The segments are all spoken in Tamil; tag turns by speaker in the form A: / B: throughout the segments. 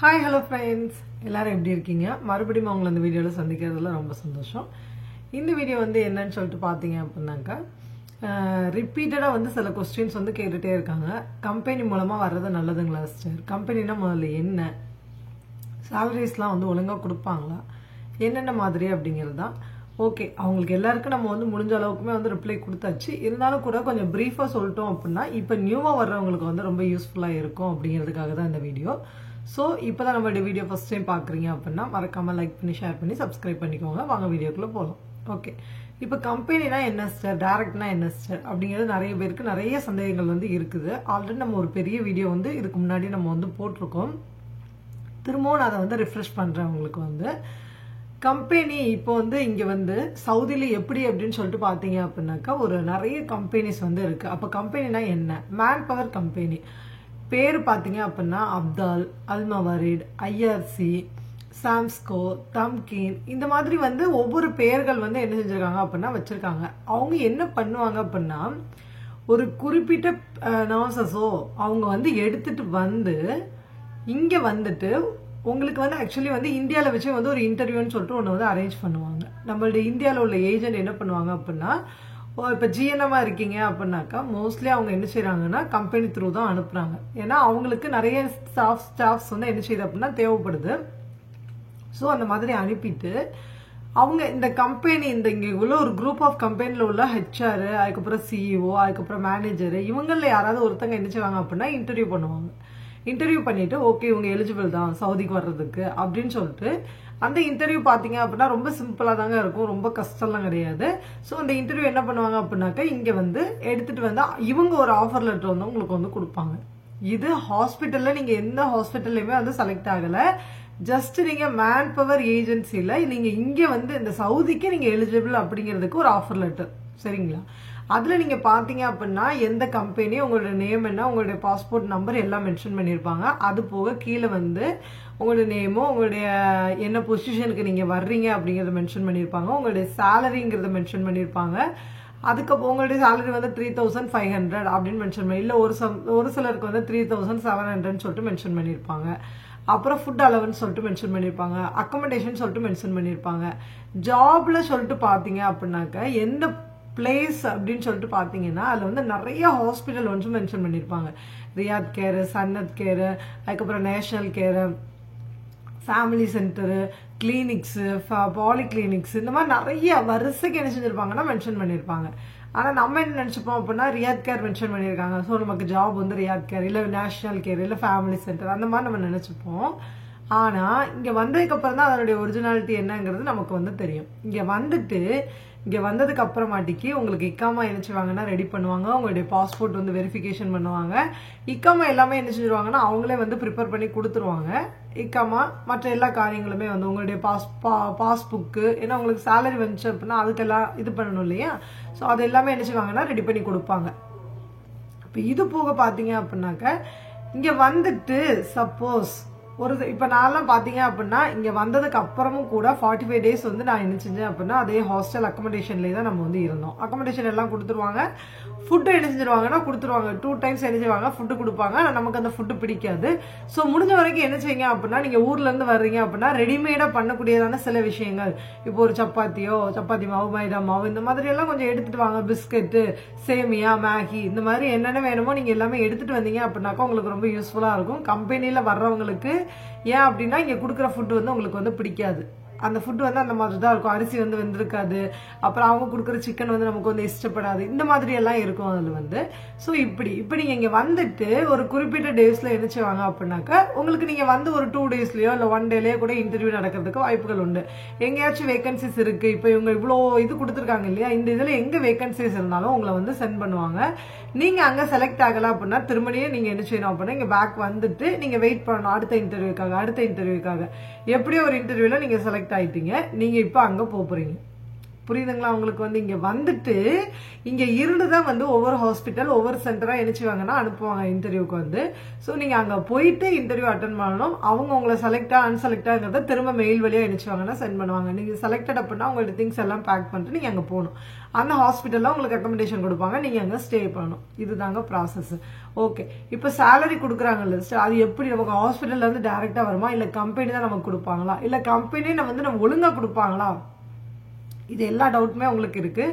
A: Hi, hello friends. எல்லாரும் எப்படி இருக்கீங்க? மறுபடியும் உங்களை இந்த வீடியோல சந்திக்கிறதுல ரொம்ப சந்தோஷம். இந்த வீடியோ வந்து என்னன்னு சொல்லிட்டு பாத்தீங்க அப்படினாக்கா ரிப்பீட்டடா வந்து சில क्वेश्चंस வந்து கேட்டுட்டே இருக்காங்க. கம்பெனி மூலமா வர்றது நல்லதுங்களா சிஸ்டர்? கம்பெனினா முதல்ல என்ன? சாலரிஸ்லாம் வந்து ஒழுங்கா கொடுப்பாங்களா? என்னென்ன மாதிரி அப்படிங்கறதா. ஓகே, அவங்களுக்கு எல்லாருக்கும் நம்ம வந்து முடிஞ்ச அளவுக்குமே வந்து ரிப்ளை கொடுத்தாச்சு. இருந்தாலும் கூட கொஞ்சம் பிரீஃபா சொல்லிட்டோம் அப்படின்னா இப்போ நியூவா வர்றவங்களுக்கு வந்து ரொம்ப யூஸ்ஃபுல்லா இருக்கும் அப்படிங்கிறதுக்காக தான் இந்த வீடியோ. சோ இப்போதான் நம்ம வீடியோ ஃபர்ஸ்ட் டைம் பாக்குறீங்க அப்படின்னா மறக்காம லைக் பண்ணி ஷேர் பண்ணி சப்ஸ்கிரைப் பண்ணிக்கோங்க. வாங்க வீடியோக்குள்ள போலாம். ஓகே, இப்போ கம்பெனினா என்ன சார், டைரக்ட்னா என்ன சார் அப்படிங்கிறது நிறைய பேருக்கு நிறைய சந்தேகங்கள் வந்து இருக்குது. ஆல்ரெடி நம்ம ஒரு பெரிய வீடியோ வந்து இதுக்கு முன்னாடி நம்ம வந்து போட்டிருக்கோம். திரும்பவும் நான் அதை வந்து ரிஃப்ரெஷ் பண்றேன் உங்களுக்கு வந்து. கம்பெனி இப்போ வந்து இங்க வந்து சவுதியில எப்படி அப்படின்னு சொல்லிட்டு பாத்தீங்க அப்படின்னாக்கா ஒரு நிறைய கம்பெனிஸ் வந்து இருக்கு. அப்ப கம்பெனினா என்ன? Man power company. பேரு பாத்தீங்க அப்படின்னா அப்தால், அல்மவரிட், ஐஆர்சி, சாம்ஸ்கோ, தம்கின், இந்த மாதிரி வந்து ஒவ்வொரு பெயர்கள் வந்து என்ன செஞ்சிருக்காங்க அப்படின்னா வச்சிருக்காங்க. அவங்க என்ன பண்ணுவாங்க அப்படின்னா ஒரு குறிப்பிட்ட நர்சஸோ அவங்க வந்து எடுத்துட்டு வந்து இங்க வந்துட்டு உங்களுக்கு வந்து ஆக்சுவலி வந்து இந்தியாவில் வச்சு வந்து ஒரு இன்டர்வியூன்னு சொல்லிட்டு ஒன்று வந்து அரேஞ்ச் பண்ணுவாங்க. நம்மளுடைய இந்தியாவில் உள்ள ஏஜென்ட் என்ன பண்ணுவாங்க அப்படின்னா இப்போ ஜிஎன்எம்மா இருக்கீங்க அப்படின்னாக்கா மோஸ்ட்லி அவங்க என்ன செய்யறாங்கன்னா கம்பெனி த்ரூ தான் அனுப்புறாங்க. ஏன்னா அவங்களுக்கு நிறைய ஸ்டாஃப்ஸ் வந்து என்ன செய்யுது அப்படின்னா தேவைப்படுது. ஸோ அந்த மாதிரி அனுப்பிட்டு அவங்க இந்த கம்பெனி இங்க உள்ள ஒரு குரூப் ஆஃப் கம்பெனில உள்ள ஹெச்ஆர், அதுக்கப்புறம் சிஇஓ, அதுக்கப்புறம் மேனேஜர், இவங்கள யாராவது ஒருத்தங்க என்ன செய்வாங்க அப்படின்னா இன்டர்வியூ பண்ணுவாங்க. இன்டர்வியூ பண்ணிட்டு ஓகே இவங்க எலிஜிபிள் தான் சவுதிக்கு வர்றதுக்கு அப்படின்னு சொல்லிட்டு அந்த இன்டர்வியூ பாத்தீங்க அப்படின்னா ரொம்ப சிம்பிளா தாங்க இருக்கும், ரொம்ப கஷ்டம்லாம் கிடையாது. ஸோ அந்த இன்டர்வியூ என்ன பண்ணுவாங்க அப்படின்னாக்கா இங்க வந்து எடுத்துட்டு வந்தா இவங்க ஒரு ஆஃபர் லெட்டர் வந்து உங்களுக்கு வந்து கொடுப்பாங்க. இது ஹாஸ்பிட்டல்ல நீங்க எந்த ஹாஸ்பிட்டல்லையுமே வந்து செலக்ட் ஆகல. ஜஸ்ட் நீங்க மேன் பவர் ஏஜென்சில நீங்க இங்க வந்து இந்த சவுதிக்கு நீங்க எலிஜிபிள் அப்படிங்கிறதுக்கு ஒரு ஆஃபர் லெட்டர், சரிங்களா? அதுல நீங்க பாத்தீங்க அப்படின்னா எந்த கம்பெனி, உங்களோட நேம் என்ன, உங்களுடைய பாஸ்போர்ட் நம்பர் எல்லாம் மென்ஷன் பண்ணிருப்பாங்க. அது போக கீழே வந்து உங்களுடைய நேமோ உங்களுடைய என்ன பொசிஷனுக்கு நீங்க வர்றீங்க அப்படிங்கறத மென்ஷன் பண்ணிருப்பாங்க. உங்களுடைய சேலரிங்கிறத மென்ஷன் பண்ணிருப்பாங்க. அதுக்கப்புறம் உங்களுடைய சேலரி வந்து 3500 அப்படின்னு மென்ஷன் பண்ணி, இல்ல ஒரு சிலருக்கு வந்து 3700 சொல்லிட்டு மென்ஷன் பண்ணிருப்பாங்க. அப்புறம் ஃபுட் அலவன்ஸ் சொல்லிட்டு மென்ஷன் பண்ணிருப்பாங்க. அக்கமடேஷன் சொல்லிட்டு மென்ஷன் பண்ணிருப்பாங்க. ஜாப்ல சொல்லிட்டு பாத்தீங்க அப்படின்னாக்க எந்த பிளேஸ் அப்படின்னு சொல்லிட்டு பாத்தீங்கன்னா அதுல வந்து நிறைய ஹாஸ்பிட்டல் வந்து மென்ஷன் பண்ணிருப்பாங்க. ரியாத் கேர், சன்னத் கேர், அதுக்கப்புறம் national care, family centre, clinics, poly clinics, இந்த மாதிரி நிறைய வரிசைக்கு என்ன செஞ்சிருப்பாங்கன்னா மென்ஷன் பண்ணிருப்பாங்க. ஆனா நம்ம என்ன நினைச்சுப்போம் அப்படின்னா ரியாத் கேர் மென்ஷன் பண்ணிருக்காங்க, ஸோ நமக்கு ஜாப் வந்து ரியாத் கேர் இல்ல நேஷனல் கேர் இல்ல ஃபேமிலி சென்டர் அந்த மாதிரி நம்ம நினைச்சுப்போம். ஆனா இங்க வந்ததுக்கு அப்புறம் தான் அதனுடைய ஒரிஜினாலிட்டி என்னங்கிறது நமக்கு வந்து தெரியும். இங்க வந்ததுக்கு அப்புறமாட்டிக்கு உங்களுக்கு இக்காமா என்ன செய்வாங்கன்னா ரெடி பண்ணுவாங்க. உங்களுடைய பாஸ்போர்ட் வந்து வெரிஃபிகேஷன் பண்ணுவாங்க. இக்காமா எல்லாமே என்ன செஞ்சிருவாங்கன்னா அவங்களே வந்து ப்ரிப்பேர் பண்ணி கொடுத்துருவாங்க. இக்காமா மற்ற எல்லா காரியங்களுமே வந்து உங்களுடைய பாஸ்புக்கு, ஏன்னா உங்களுக்கு சேலரி வந்துச்சு அப்படின்னா அதுக்கெல்லாம் இது பண்ணணும் இல்லையா? ஸோ அது எல்லாமே என்ன செய்வாங்கன்னா ரெடி பண்ணி கொடுப்பாங்க. இப்போ இது போக பாத்தீங்க அப்படின்னாக்க இங்க வந்துட்டு சப்போஸ் இப்ப நான்லாம் பாத்தீங்க அப்படின்னா இங்க வந்ததுக்கு அப்புறமும் கூட 45 days வந்து நான் என்ன செஞ்சேன் அப்படின்னா அதே ஹாஸ்டல் அக்கமடேஷன்லயே தான் நம்ம வந்து இருந்தோம். அக்கமடேஷன் எல்லாம் கொடுத்துருவாங்க. ஃபுட்டு என்ன செஞ்சிருவாங்கன்னா கொடுத்துருவாங்க. 2 times என்ன செய்வாங்க, ஃபுட்டு கொடுப்பாங்க. நமக்கு அந்த ஃபுட்டு பிடிக்காது. ஸோ முடிஞ்ச வரைக்கும் என்ன செய்யுங்க அப்படின்னா நீங்க ஊர்ல இருந்து வர்றீங்க அப்படின்னா ரெடிமேடா பண்ணக்கூடியதான சில விஷயங்கள், இப்போ ஒரு சப்பாத்தி மாவு, மைதா மாவு, இந்த மாதிரி எல்லாம் கொஞ்சம் எடுத்துட்டு வாங்க. பிஸ்கெட்டு, சேமியா, மேகி, இந்த மாதிரி என்னென்ன வேணுமோ நீங்க எல்லாமே எடுத்துட்டு வந்தீங்க அப்படின்னாக்கா உங்களுக்கு ரொம்ப யூஸ்ஃபுல்லா இருக்கும். கம்பெனில வர்றவங்களுக்கு ஏன் அப்படின்னா இங்க குடுக்கற ஃபுட் வந்து உங்களுக்கு வந்து பிடிக்காது. அந்த ஃபுட் வந்து அந்த மாதிரி தான் இருக்கும். அரிசி வந்து வெந்திருக்காது. அப்புறம் அவங்க கொடுக்குற சிக்கன் வந்து நமக்கு வந்து இஷ்டப்படாது. இந்த மாதிரி எல்லாம் இருக்கும் அதுல வந்து. ஸோ இப்ப நீங்க இங்க வந்துட்டு ஒரு குறிப்பிட்ட டேஸ்ல என்ன செய்வாங்க அப்படின்னாக்கா உங்களுக்கு நீங்க வந்து ஒரு 2 daysலயோ இல்ல 1 dayலயோ கூட இன்டர்வியூ நடக்கிறதுக்கு வாய்ப்புகள் உண்டு. எங்கேயாச்சும் வேகன்சிஸ் இருக்கு, இப்ப இவங்க இவ்வளோ இது கொடுத்துருக்காங்க இல்லையா, இந்த இதுல எங்க வேகன்சிஸ் இருந்தாலும் உங்களை வந்து சென்ட் பண்ணுவாங்க. நீங்க அங்க செலக்ட் ஆகல அப்படின்னா திருமணியும் நீங்க என்ன செய்யணும் அப்படின்னா இங்க பேக் வந்துட்டு நீங்க வெயிட் பண்ணணும் அடுத்த இன்டர்வியூக்காக. எப்படியோ ஒரு இன்டர்வியூல நீங்க செலக்ட் ஆயிட்டீங்க. நீங்க இப்ப அங்க போறீங்க. புரியுதுங்களா உங்களுக்கு வந்து இங்க வந்துட்டு இங்க இருந்துதான் வந்து ஒவ்வொரு ஹாஸ்பிட்டல் ஒவ்வொரு சென்டரா நினைச்சுவாங்கன்னா அனுப்புவாங்க இன்டர்வியூக்கு வந்து. ஸோ நீங்க அங்க போயிட்டு இன்டர்வியூ அட்டன் பண்ணணும். அவங்க உங்களை செலக்டா அன்செலக்டாங்கிறத திரும்ப மெயில் வழியா நினைச்சுவாங்கன்னா சென்ட் பண்ணுவாங்க. நீங்க செலக்டட் அப்படின்னா உங்களோட திங்ஸ் எல்லாம் பேக் பண்ணிட்டு நீங்க அங்க போகணும். அந்த ஹாஸ்பிட்டல்ல உங்களுக்கு அக்கமடேஷன் கொடுப்பாங்க, நீங்க அங்க ஸ்டே பண்ணணும். இதுதாங்க ப்ராசஸ். ஓகே, இப்ப சேலரி கொடுக்குறாங்கல்ல, அது எப்படி நமக்கு ஹாஸ்பிட்டல்ல இருந்து டைரக்டா வருமா, இல்ல கம்பெனி தான் நமக்கு கொடுப்பாங்களா, இல்ல கம்பெனி நம்ம ஒழுங்கா கொடுப்பாங்களா, இது எல்லா டவுட்டுமே உங்களுக்கு இருக்கு.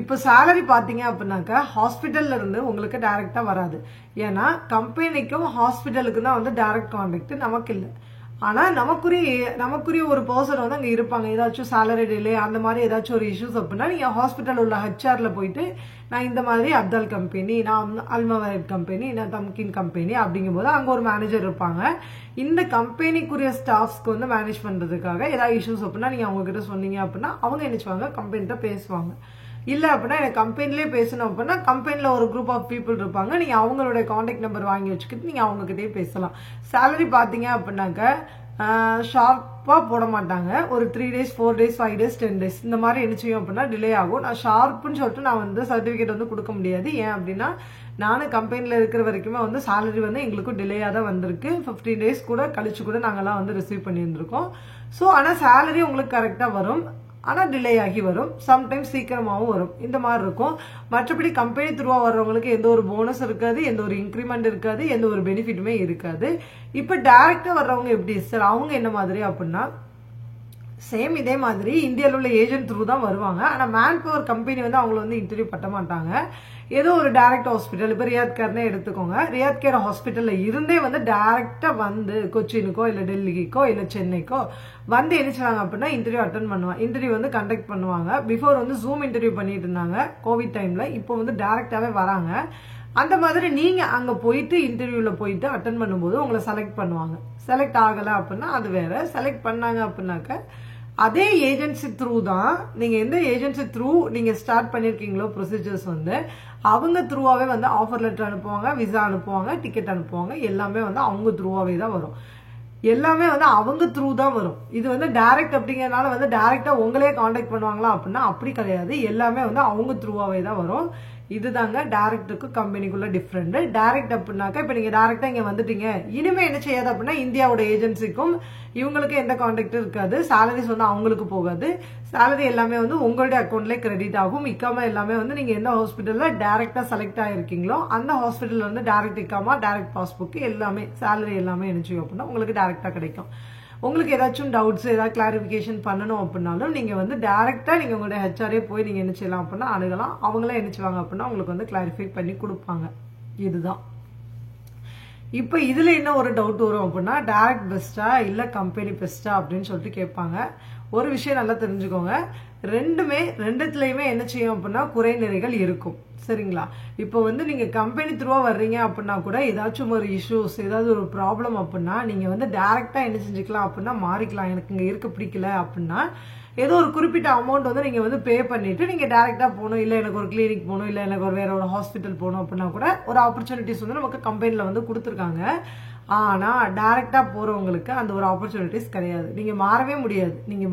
A: இப்போ சேலரி பாத்தீங்க அப்படின்னாக்கா ஹாஸ்பிட்டல்ல இருந்து உங்களுக்கு டைரக்டா வராது. ஏன்னா கம்பெனிக்கும் ஹாஸ்பிட்டலுக்கு தான் வந்து டைரக்ட் கான்டாக்ட், நமக்கு இல்லை. ஆனா நமக்குரிய ஒரு பர்சன் வந்து அங்க இருப்பாங்க. ஏதாச்சும் சேலரி டிலே அந்த மாதிரி ஏதாச்சும் ஒரு இஷ்யூஸ் அப்படின்னா நீங்க ஹாஸ்பிட்டல் உள்ள ஹெச்ஆர்ல போயிட்டு நான் இந்த மாதிரி அப்தால் கம்பெனி, நான் அல்மவரட் கம்பெனி, நான் தம்கின் கம்பெனி அப்படிங்கும் போது அங்க ஒரு மேனேஜர் இருப்பாங்க. இந்த கம்பெனிக்குரிய ஸ்டாஃப்ஸ்க்கு வந்து மேனேஜ் பண்றதுக்காக ஏதாவது இஷ்யூஸ் அப்படின்னா நீங்க அவங்க கிட்ட சொன்னீங்க அப்படின்னா அவங்க நினைச்சுவாங்க கம்பெனிட்ட பேசுவாங்க. இல்ல அப்படின்னா எனக்கு கம்பெனிலேயே பேசணும் அப்படின்னா கம்பெனில ஒரு குரூப் ஆஃப் பீப்புள் இருப்பாங்க, நீங்க அவங்களோட கான்டாக்ட் நம்பர் வாங்கி வச்சுக்கிட்டு நீங்க அவங்க கிட்டே பேசலாம். சேலரி பாத்தீங்க அப்படின்னாக்க ஷார்ப்பா போட மாட்டாங்க. ஒரு 3 days 4 days 5 days 10 days இந்த மாதிரி என்ன செய்யும் அப்படின்னா டிலே ஆகும். நான் ஷார்ப்னு சொல்லிட்டு நான் வந்து சர்டிபிகேட் வந்து கொடுக்க முடியாது. ஏன் அப்படின்னா நானும் கம்பெனில இருக்கிற வரைக்குமே வந்து சேலரி வந்து எங்களுக்கும் டிலேயா தான் வந்திருக்கு. 15 days கூட கழிச்சு கூட நாங்கெல்லாம் வந்து ரிசீவ் பண்ணியிருந்திருக்கோம். ஸோ ஆனா சேலரி உங்களுக்கு கரெக்டா வரும், ஆனா டிலே ஆகி வரும், சம்டைம்ஸ் சீக்கிரமாவும் வரும், இந்த மாதிரி இருக்கும். மற்றபடி கம்பெனி த்ரூவா வர்றவங்களுக்கு எந்த ஒரு போனஸ் இருக்காது, எந்த ஒரு இன்க்ரிமெண்ட் இருக்காது, எந்த ஒரு பெனிஃபிட்டுமே இருக்காது. இப்ப டைரக்டா வர்றவங்க எப்படி சார், அவங்க என்ன மாதிரி அப்படின்னா சேம் இதே மாதிரி இந்தியாவில் உள்ள ஏஜென்ட் த்ரூ தான் வருவாங்க. ஆனா மேன் பவர் கம்பெனி வந்து அவங்களை வந்து இன்டர்வியூ பண்ண மாட்டாங்க. ஏதோ ஒரு டைரக்ட் ஹாஸ்பிட்டல், இப்ப ரியாத் கேர்னே எடுத்துக்கோங்க, ரியாத் கேர் ஹாஸ்பிட்டல்ல இருந்தே வந்து டைரக்டா வந்து கொச்சினுக்கோ இல்ல டெல்லிக்கோ இல்ல சென்னைக்கோ வந்து என்ன செய்வாங்க அப்படின்னா இன்டர்வியூ அட்டன் பண்ணுவாங்க. இன்டர்வியூ வந்து கண்டக்ட் பண்ணுவாங்க. பிஃபோர் வந்து ஜூம் இன்டர்வியூ பண்ணிட்டு இருந்தாங்க கோவிட் டைம்ல, இப்போ வந்து டைரக்டாவே வராங்க. அந்த மாதிரி நீங்க அங்க போயிட்டு இன்டர்வியூல போயிட்டு அட்டன் பண்ணும்போது உங்களை செலக்ட் பண்ணுவாங்க. செலக்ட் ஆகல அப்படின்னா அது வேற, செலக்ட் பண்ணாங்க அப்படின்னாக்க அதே ஏஜென்சி த்ரூ தான். நீங்க எந்த ஏஜென்சி த்ரூ நீங்க ஸ்டார்ட் பண்ணிருக்கீங்களோ ப்ரொசீஜர்ஸ் வந்து அவங்க த்ரூவாவே வந்து ஆஃபர் லெட்டர் அனுப்புவாங்க, விசா அனுப்புவாங்க, டிக்கெட் அனுப்புவாங்க, எல்லாமே வந்து அவங்க த்ரூவாவே தான் வரும். எல்லாமே வந்து அவங்க த்ரூ தான் வரும். இது வந்து டைரக்ட் அப்படிங்கறதுனால வந்து டைரக்டா உங்களே கான்டாக்ட் பண்ணுவாங்களா அப்படின்னா அப்படி கிடையாது. எல்லாமே வந்து அவங்க த்ரூவாவே தான் வரும். இதுதாங்க டைரக்டுக்கு கம்பெனிக்குள்ள டிஃபரெண்ட். டைரக்ட் அப்படின்னாக்கா இப்ப நீங்க டைரக்டா இங்க வந்துட்டீங்க, இனிமே என்ன செய்யாது அப்படின்னா இந்தியாவோட ஏஜென்சிக்கும் இவங்களுக்கு எந்த கான்டாக்ட் இருக்காது, சேலரிஸ் வந்து அவங்களுக்கு போகாது, சேலரி எல்லாமே வந்து உங்களுடைய அக்கௌண்ட்லேயே கிரெடிட் ஆகும். இக்காமா எல்லாமே வந்து நீங்க எந்த ஹாஸ்பிட்டல்ல டைரக்டா செலக்ட் ஆயிருக்கீங்களோ அந்த ஹாஸ்பிட்டல்ல வந்து டைரக்ட் இக்காமா, டைரக்ட் பாஸ்புக் எல்லாமே சேலரி எல்லாமே என்ன செய்யும் அப்படின்னா உங்களுக்கு டைரக்டா கிடைக்கும். உங்களுக்கு ஏதாச்சும் டவுட்ஸ் ஏதாவது கிளாரிபிகேஷன் பண்ணணும் அப்படின்னாலும் நீங்க வந்து டைரக்டா நீங்க உங்களோட ஹெச்ஆரே போய் நீங்க என்ன செய்யலாம் அப்படின்னா அணுகலாம். அவங்களே என்ன செய்வாங்க அப்படின்னா உங்களுக்கு வந்து கிளாரிஃபை பண்ணி கொடுப்பாங்க. இதுதான். இப்ப இதுல என்ன ஒரு டவுட் வரும் அப்படின்னா டைரக்ட் பெஸ்டா இல்ல கம்பெனி பெஸ்டா அப்படின்னு சொல்லிட்டு கேட்பாங்க. ஒரு விஷயம் நல்லா தெரிஞ்சுக்கோங்க, ரெண்டுத்துலயுமே என்ன செய்யும் அப்படின்னா குறை நிறைகள் இருக்கும். சரிங்களா? இப்போ வந்து நீங்க கம்பெனி த்ரூவா வர்றீங்க அப்படின்னா கூட ஏதாச்சும் ஒரு இஷ்யூஸ் ஏதாவது ஒரு ப்ராப்ளம் அப்படின்னா நீங்க வந்து டைரக்டா என்ன செஞ்சுக்கலாம் அப்படின்னா மாறிக்கலாம். எனக்கு இங்க இருக்க பிடிக்கல அப்படின்னா ஏதோ ஒரு குறிப்பிட்ட அமௌண்ட் வந்து நீங்க வந்து பே பண்ணிட்டு நீங்க டைரக்டா போகணும், இல்ல எனக்கு ஒரு கிளினிக் போகணும், இல்ல எனக்கு ஒரு வேற ஒரு ஹாஸ்பிட்டல் போகணும் அப்படின்னா கூட ஒரு ஆப்பர்ச்சுனிட்டிஸ் வந்து நமக்கு கம்பெனில வந்து கொடுத்துருக்காங்க. ஆனா டைரக்டா போறவங்களுக்கு அந்த ஒரு ஆப்பர்ச்சுனிட்டிஸ் கிடையாது. நீங்க மாறவே முடியாது. நீங்க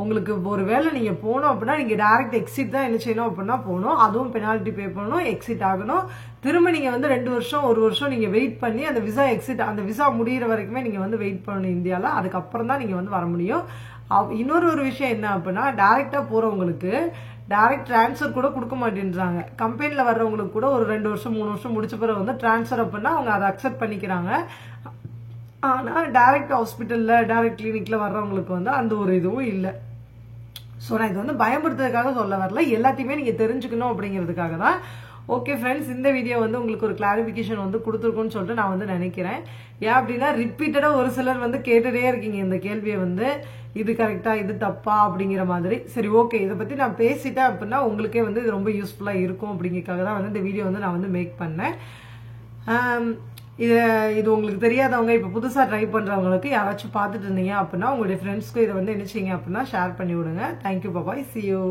A: உங்களுக்கு ஒருவேளை நீங்க போகணும் அப்படின்னா நீங்க டைரக்ட் எக்ஸிட் தான் என்ன செய்யணும் அப்படின்னா போகணும். அதுவும் பெனால்டி பே பண்ணணும், எக்ஸிட் ஆகணும். திரும்ப நீங்க வந்து 2 வருஷம் 1 வருஷம் நீங்க வெயிட் பண்ணி அந்த விசா எக்ஸிட் அந்த விசா முடிகிற வரைக்குமே நீங்க வந்து வெயிட் பண்ணணும் இந்தியால. அதுக்கப்புறம் தான் நீங்க வந்து வர முடியும். இன்னொரு விஷயம் என்ன அப்படின்னா டைரக்டா போறவங்களுக்கு டைரக்ட் டிரான்ஸ்ஃபர் கூட கொடுக்க மாட்டேன்றாங்க. கம்பெனில வர்றவங்களுக்கு கூட ஒரு 2 வருஷம் 3 வருஷம் முடிச்ச பிறகு வந்து டிரான்ஸ்ஃபர் அப்படின்னா அவங்க அதை அக்செப்ட் பண்ணிக்கிறாங்க. ஆனா டைரக்ட் ஹாஸ்பிட்டல்ல டைரக்ட் கிளினிக்ல வர்றவங்களுக்கு வந்து அந்த ஒரு இதுவும் இல்லை. ஸோ நான் இது வந்து பயன்படுத்துறதுக்காக சொல்ல வரல, எல்லாத்தையுமே நீங்க தெரிஞ்சுக்கணும் அப்படிங்கிறதுக்காக தான். ஓகே ஃப்ரெண்ட்ஸ், இந்த வீடியோ வந்து உங்களுக்கு ஒரு கிளாரிபிகேஷன் வந்து கொடுத்துருக்குன்னு சொல்லிட்டு நான் வந்து நினைக்கிறேன். ஏன் அப்படின்னா ரிப்பீட்டடா ஒரு சிலர் வந்து கேட்டுட்டே இருக்கீங்க இந்த கேள்வியை வந்து, இது கரெக்டா இது தப்பா அப்படிங்கிற மாதிரி. சரி ஓகே, இதை பத்தி நான் பேசிட்டேன் அப்படின்னா உங்களுக்கே வந்து இது ரொம்ப யூஸ்ஃபுல்லா இருக்கும் அப்படிங்கிறதுக்காக தான் வந்து இந்த வீடியோ வந்து நான் வந்து மேக் பண்ணேன். இது உங்களுக்கு தெரியாதவங்க இப்ப புதுசா ட்ரை பண்றவங்களுக்கு யாராச்சும் பார்த்துட்டு இருந்தீங்க அப்படின்னா உங்களுடைய ஃப்ரெண்ட்ஸ்க்கு இதை வந்து என்ன செய்யுங்க அப்படின்னா ஷேர் பண்ணி விடுங்க. Thank you, bye bye, see you.